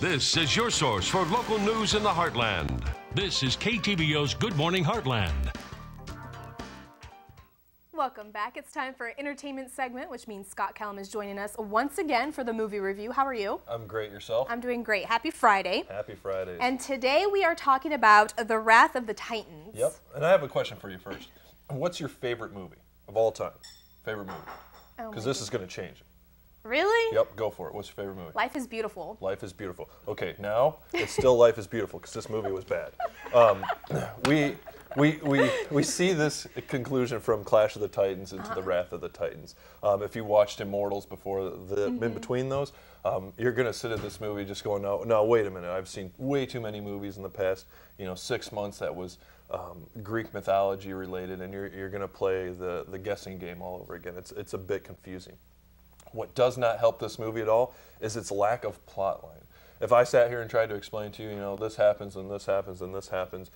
This is your source for local news in the Heartland. This is KTVO'S Good Morning Heartland. Welcome back. It's time for our entertainment segment, which means Scott Kellum is joining us once again for the movie review. How are you? I'm great. Yourself? I'm doing great. Happy Friday. Happy Friday. And today we are talking about The Wrath of the Titans. Yep. And I have a question for you first. What's your favorite movie of all time? Favorite movie? Because this is going to change it. Really? Yep, go for it. What's your favorite movie? Life is Beautiful. Life is Beautiful. Okay, now it's still Life is Beautiful because this movie was bad. We see this conclusion from Clash of the Titans into The Wrath of the Titans. If you watched Immortals before, in between those, you're going to sit at this movie just going, no, wait a minute. I've seen way too many movies in the past 6 months that was Greek mythology related, and you're going to play the guessing game all over again. It's a bit confusing. What does not help this movie at all is its lack of plot line. If I sat here and tried to explain to you, this happens and this happens and this happens,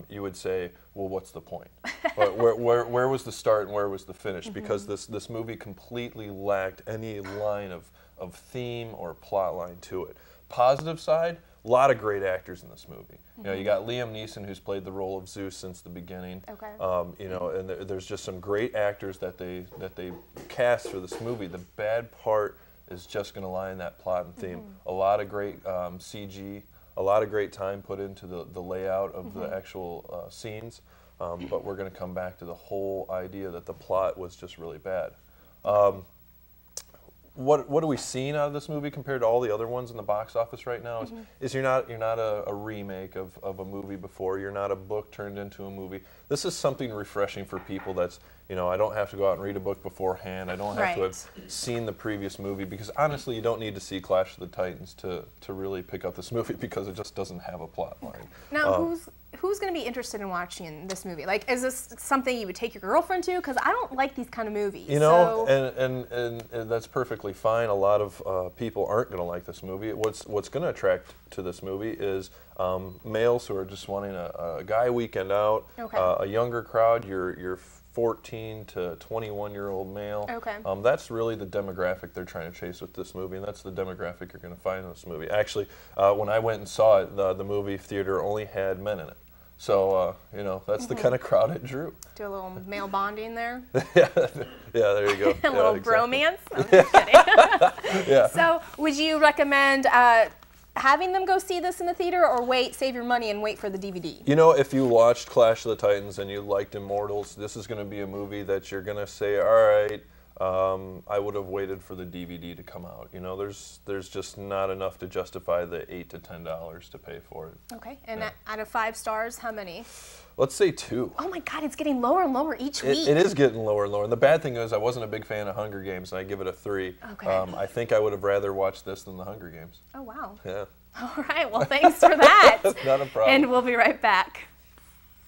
you would say, well, what's the point? where was the start and where was the finish? Because this movie completely lacked any line of theme or plot line to it. Positive side, a lot of great actors in this movie. You got Liam Neeson, who's played the role of Zeus since the beginning. Okay. And there's just some great actors that they cast for this movie. The bad part is just going to lie in that plot and theme. A lot of great CG, a lot of great time put into the layout of the actual scenes, but we're going to come back to the whole idea that the plot was just really bad. What are we seeing out of this movie compared to all the other ones in the box office right now? Is you're not a remake of a movie before. You're not a book turned into a movie. This is something refreshing for people. That's I don't have to go out and read a book beforehand. I don't have to have seen the previous movie, because honestly, you don't need to see Clash of the Titans to really pick up this movie, because it just doesn't have a plot line. Now, who's going to be interested in watching this movie? Like, is this something you would take your girlfriend to? Because I don't like these kind of movies. And that's perfectly fine. A lot of people aren't going to like this movie. What's going to attract to this movie is males who are just wanting a guy weekend out, a younger crowd, your 14 to 21-year-old male. Okay. That's really the demographic they're trying to chase with this movie, and that's the demographic you're going to find in this movie. Actually, when I went and saw it, the movie theater only had men in it. So, that's the kind of crowd it drew. Do a little male bonding there? Yeah, there you go. A little bromance? I'm just kidding. Yeah. So, would you recommend having them go see this in the theater, or save your money and wait for the DVD? If you watched Clash of the Titans and you liked Immortals, this is going to be a movie that you're going to say, all right, I would have waited for the DVD to come out. There's just not enough to justify the $8 to $10 to pay for it. Okay, and out of 5 stars, how many? Let's say 2. Oh my God, it's getting lower and lower each week. It is getting lower and lower. And the bad thing is, I wasn't a big fan of Hunger Games, and I give it a 3. Okay. I think I would have rather watched this than the Hunger Games. Oh, wow. Yeah. All right, well, thanks for that. Not a problem. And we'll be right back.